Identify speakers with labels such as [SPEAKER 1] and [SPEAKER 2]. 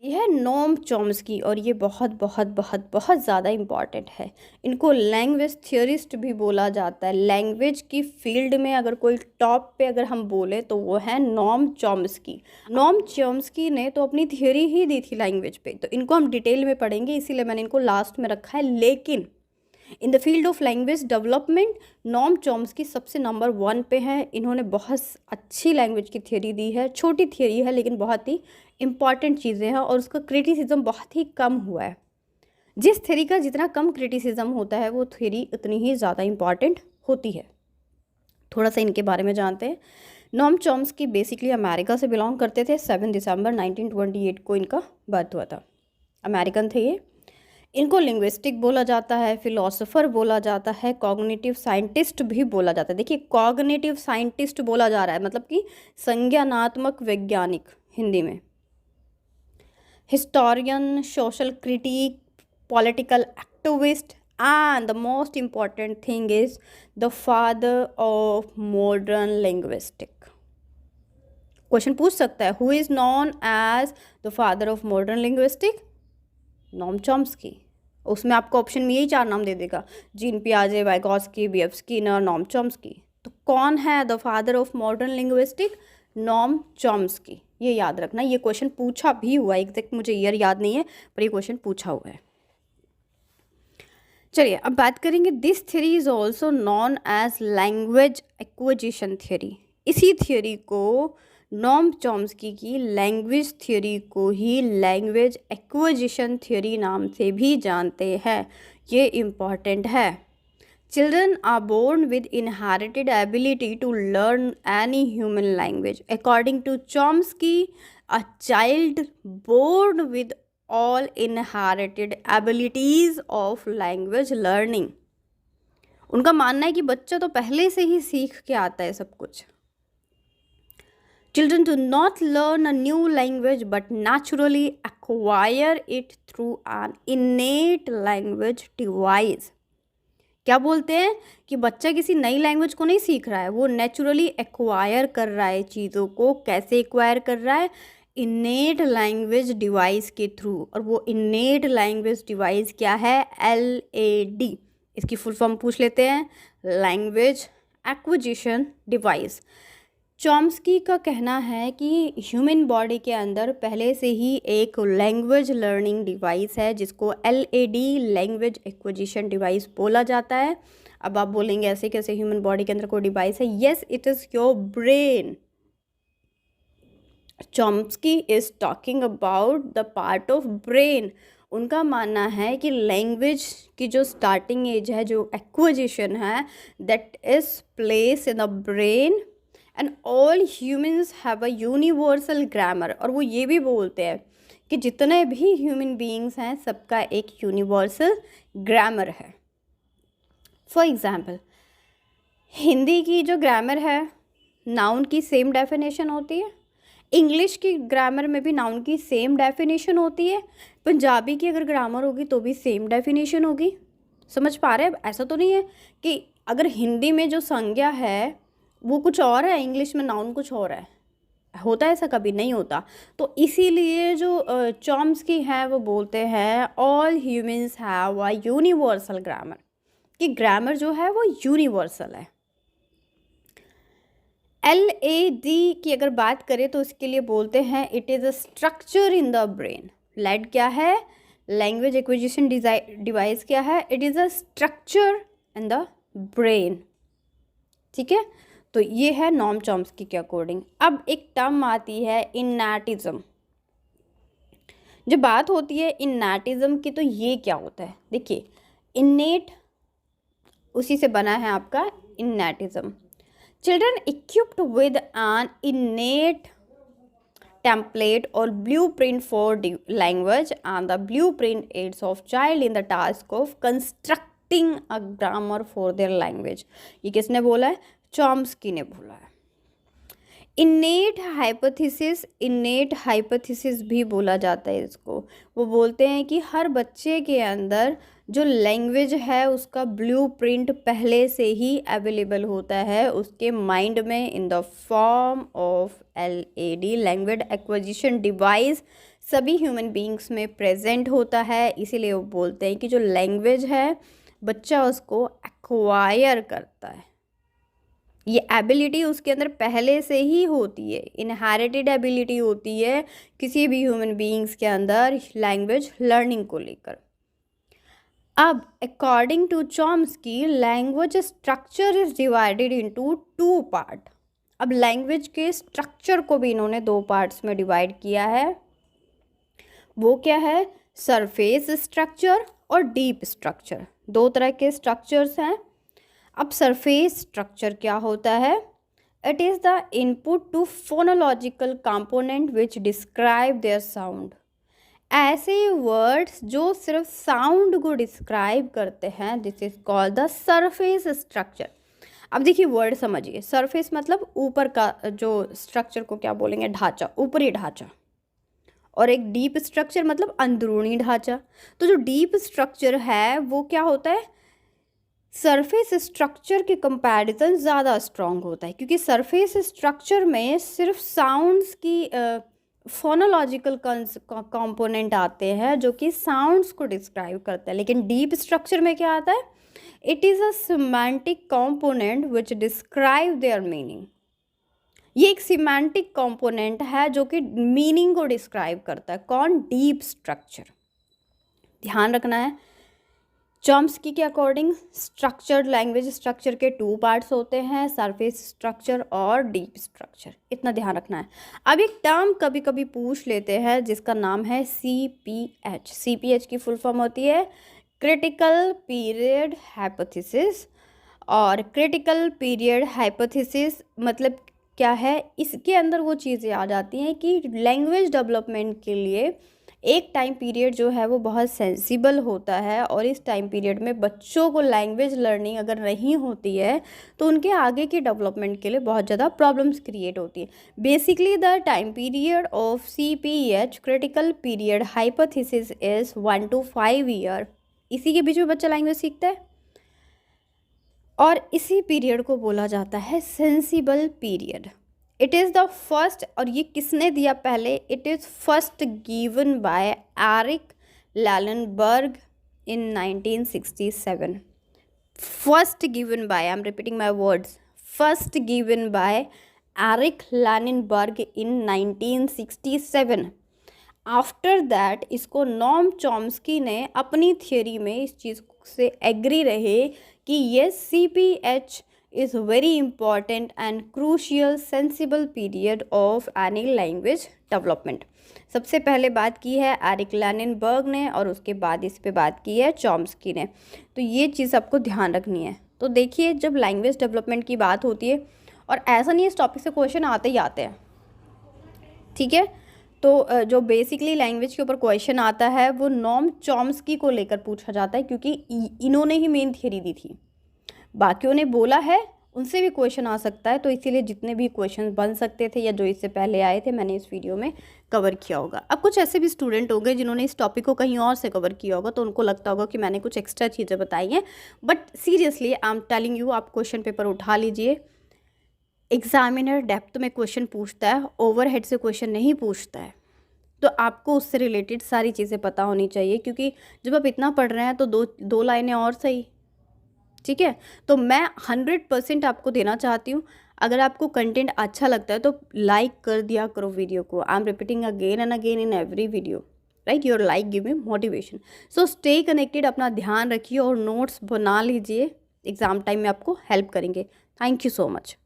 [SPEAKER 1] ये है Noam Chomsky और ये बहुत बहुत बहुत बहुत ज़्यादा इम्पॉर्टेंट है। इनको लैंग्वेज थियोरिस्ट भी बोला जाता है। लैंग्वेज की फील्ड में अगर कोई टॉप पे अगर हम बोले तो वो है नोम चॉम्स्की। नोम चॉम्स्की ने तो अपनी थियोरी ही दी थी लैंग्वेज पे, तो इनको हम डिटेल में पढ़ेंगे, इसीलिए मैंने इनको लास्ट में रखा है। लेकिन in the field of language development Noam Chomsky सबसे नंबर 1 पे है। इन्होंने बहुत अच्छी लैंग्वेज की थियोरी दी है। छोटी थियोरी है लेकिन बहुत ही इंपॉर्टेंट चीज़ें हैं और उसका क्रिटिसिज्म बहुत ही कम हुआ है। जिस थ्योरी का जितना कम क्रिटिसिज्म होता है वो थ्योरी उतनी ही ज़्यादा इंपॉर्टेंट होती है। थोड़ा सा इनके बारे में जानते हैं। नोम चॉम्स्की बेसिकली अमेरिका से बिलोंग करते थे। 7 दिसंबर 1928 को इनका बर्थ हुआ था। अमेरिकन थे ये। इनको लिंग्विस्टिक बोला जाता है, फिलोसोफर बोला जाता है, कॉग्निटिव साइंटिस्ट भी बोला जाता है। देखिए, कॉग्निटिव साइंटिस्ट बोला जा रहा है, मतलब कि संज्ञानात्मक वैज्ञानिक हिंदी में। Historian, social critic, political activist and the most important thing is the father of modern linguistic. Question पूछ सकता है, who is known as the father of modern linguistic? Noam Chomsky. उसमें आपको ऑप्शन में यही 4 नाम दे देगा, जीन पियाजे, Vygotsky, B F Skinner, Noam Chomsky. तो कौन है the father of modern linguistic? Noam Chomsky. ये याद रखना, ये क्वेश्चन पूछा भी हुआ है। एग्जैक्ट मुझे ईयर याद नहीं है पर ये क्वेश्चन पूछा हुआ है। चलिए अब बात करेंगे, this theory is also known as language acquisition theory. इसी थ्योरी को, नोम चॉम्स्की की लैंग्वेज थ्योरी को ही लैंग्वेज एक्विजिशन थ्योरी नाम से भी जानते हैं। ये इम्पॉर्टेंट है। Children are born with inherited ability to learn any human language. According to Chomsky, a child born with all inherited abilities of language learning। उनका मानना है कि बच्चा तो पहले से ही सीख के आता है सब कुछ। Children do not learn a new language but naturally acquire it through an innate language device। क्या बोलते हैं कि बच्चा किसी नई लैंग्वेज को नहीं सीख रहा है, वो नेचुरली एक्वायर कर रहा है चीज़ों को। कैसे एक्वायर कर रहा है? इनेट लैंग्वेज डिवाइस के थ्रू। और वो इनेट लैंग्वेज डिवाइस क्या है? LAD। इसकी फुल फॉर्म पूछ लेते हैं, लैंग्वेज एक्विजिशन डिवाइस। चॉम्स्की का कहना है कि ह्यूमन बॉडी के अंदर पहले से ही एक लैंग्वेज लर्निंग डिवाइस है जिसको LAD, लैंग्वेज एक्विजिशन डिवाइस बोला जाता है। अब आप बोलेंगे ऐसे कैसे ह्यूमन बॉडी के अंदर कोई डिवाइस है? Yes, it is your brain. Chomsky is talking about the part of brain. उनका मानना है कि लैंग्वेज की जो स्टार्टिंग एज है, जो एक्विजिशन है, that is place in the brain and all humans have a universal grammar. और वो ये भी बोलते हैं कि जितने भी ह्यूमन बीइंग्स हैं सबका एक यूनिवर्सल ग्रामर है। फॉर एग्जाम्पल, हिंदी की जो ग्रामर है, नाउन की सेम डेफिनेशन होती है। इंग्लिश की ग्रामर में भी नाउन की सेम डेफिनेशन होती है। पंजाबी की अगर ग्रामर होगी तो भी सेम डेफिनेशन होगी। समझ पा रहे हैं? ऐसा तो नहीं है कि अगर हिंदी में जो संज्ञा है वो कुछ और है, इंग्लिश में नाउन कुछ और है। होता है ऐसा? कभी नहीं होता। तो इसीलिए जो चॉम्स्की है वो बोलते हैं all humans have a universal grammar, कि ग्रामर जो है वो यूनिवर्सल है। LAD की अगर बात करें तो इसके लिए बोलते हैं it is a structure in the brain. LAD क्या है? लैंग्वेज एक्विजिशन डिवाइस क्या है? It is a structure in the brain. ठीक है, तो ये है नोम चॉम्स्की के अकॉर्डिंग। अब एक टर्म आती है इन्नैटिज्म। जब बात होती है इन्नैटिज्म की तो ये क्या होता है? देखिए, इन्नेट उसी से बना है आपका इन्नैटिज्म। Children equipped with an innate template or blueprint for language, and the blueprint aids of child in the task of constructing a grammar for their language। ये किसने बोला है? चॉम्स्की ने बोला है। इन्नेट हाइपोथेसिस भी बोला जाता है इसको। वो बोलते हैं कि हर बच्चे के अंदर जो लैंग्वेज है उसका ब्लूप्रिंट पहले से ही अवेलेबल होता है उसके माइंड में in the form of LAD, language acquisition device. सभी ह्यूमन बींग्स में प्रेजेंट होता है, इसीलिए वो बोलते हैं कि जो लैंग्वेज है बच्चा उसको एक्वायर करता है। ये एबिलिटी उसके अंदर पहले से ही होती है, इनहेरिटेड एबिलिटी होती है किसी भी ह्यूमन बीइंग्स के अंदर लैंग्वेज लर्निंग को लेकर। अब according to Chomsky language structure is divided into 2 part. अब लैंग्वेज के स्ट्रक्चर को भी इन्होंने 2 पार्ट्स में डिवाइड किया है। वो क्या है? सरफेस स्ट्रक्चर और डीप स्ट्रक्चर। 2 तरह के स्ट्रक्चर्स हैं। अब सरफेस स्ट्रक्चर क्या होता है? It is the input to phonological component which describe their sound. ऐसे वर्ड्स जो सिर्फ साउंड को डिस्क्राइब करते हैं, this is called the surface structure. अब देखिए वर्ड समझिए, सरफेस मतलब ऊपर का जो स्ट्रक्चर को क्या बोलेंगे? ढांचा, ऊपरी ढांचा। और एक डीप स्ट्रक्चर मतलब अंदरूनी ढांचा। तो जो डीप स्ट्रक्चर है वो क्या होता है? सरफेस स्ट्रक्चर के कंपैरिजन ज़्यादा स्ट्रॉन्ग होता है, क्योंकि सरफेस स्ट्रक्चर में सिर्फ साउंड्स की फोनोलॉजिकल कंपोनेंट आते हैं जो कि साउंड्स को डिस्क्राइब करते हैं। लेकिन डीप स्ट्रक्चर में क्या आता है? It is a semantic component which describe there meaning. ये एक सिमेंटिक कंपोनेंट है जो कि मीनिंग को डिस्क्राइब करता है। कौन? Deep structure. ध्यान रखना है, चॉम्स्की के अकॉर्डिंग स्ट्रक्चर्ड लैंग्वेज स्ट्रक्चर के 2 पार्ट्स होते हैं, सरफेस स्ट्रक्चर और डीप स्ट्रक्चर। इतना ध्यान रखना है। अब एक टर्म कभी कभी पूछ लेते हैं जिसका नाम है CPH। CPH की फुल फॉर्म होती है क्रिटिकल पीरियड हाइपोथेसिस। और क्रिटिकल पीरियड हाइपोथेसिस मतलब क्या है? इसके अंदर वो चीज़ें आ जाती हैं कि लैंग्वेज डेवलपमेंट के लिए एक टाइम पीरियड जो है वो बहुत सेंसिबल होता है, और इस टाइम पीरियड में बच्चों को लैंग्वेज लर्निंग अगर नहीं होती है तो उनके आगे के डेवलपमेंट के लिए बहुत ज़्यादा प्रॉब्लम्स क्रिएट होती है। Basically the time period of CPH critical period hypothesis is 1 to 5 year. इसी के बीच में बच्चा लैंग्वेज सीखता है और इसी पीरियड को बोला जाता है sensible period. It is the first, और ये किसने दिया पहले? It is first given by Eric Lenneberg in 1967। First given by, I am repeating my words, first given by Eric Lenneberg in 1967। After that इसको नॉम चॉम्स्की ने अपनी theory में इस चीज़ से एग्री रहे कि ये CPH is very important and crucial sensible period of any language development। सबसे पहले बात की है एरिक लैलेनबर्ग ने और उसके बाद इस पे बात की है चॉम्स्की ने। तो ये चीज़ आपको ध्यान रखनी है। तो देखिए जब लैंग्वेज डेवलपमेंट की बात होती है, और ऐसा नहीं है इस टॉपिक से क्वेश्चन आते ही आते हैं, ठीक है? तो जो बेसिकली लैंग्वेज के ऊपर क्वेश्चन आता है वो नॉम चॉम्स्की को लेकर पूछा जाता है, क्योंकि इन्होंने ही मेन थियरी दी थी। बाकियों ने बोला है उनसे भी क्वेश्चन आ सकता है, तो इसीलिए जितने भी क्वेश्चन बन सकते थे या जो इससे पहले आए थे मैंने इस वीडियो में कवर किया होगा। अब कुछ ऐसे भी स्टूडेंट होंगे जिन्होंने इस टॉपिक को कहीं और से कवर किया होगा, तो उनको लगता होगा कि मैंने कुछ एक्स्ट्रा चीज़ें बताई हैं, but seriously I am telling you, आप क्वेश्चन पेपर उठा लीजिए। एग्जामिनर डेप्थ में क्वेश्चन पूछता है, ओवरहेड से क्वेश्चन नहीं पूछता है। तो आपको उससे रिलेटेड सारी चीज़ें पता होनी चाहिए, क्योंकि जब आप इतना पढ़ रहे हैं तो दो लाइनें और सही, ठीक है? तो मैं 100% आपको देना चाहती हूँ। अगर आपको कंटेंट अच्छा लगता है तो लाइक कर दिया करो वीडियो को। आई am repeating again and again in every video, right? Your like give me motivation. So stay connected, अपना ध्यान रखिए और नोट्स बना लीजिए, एग्ज़ाम टाइम में आपको हेल्प करेंगे। Thank you so much.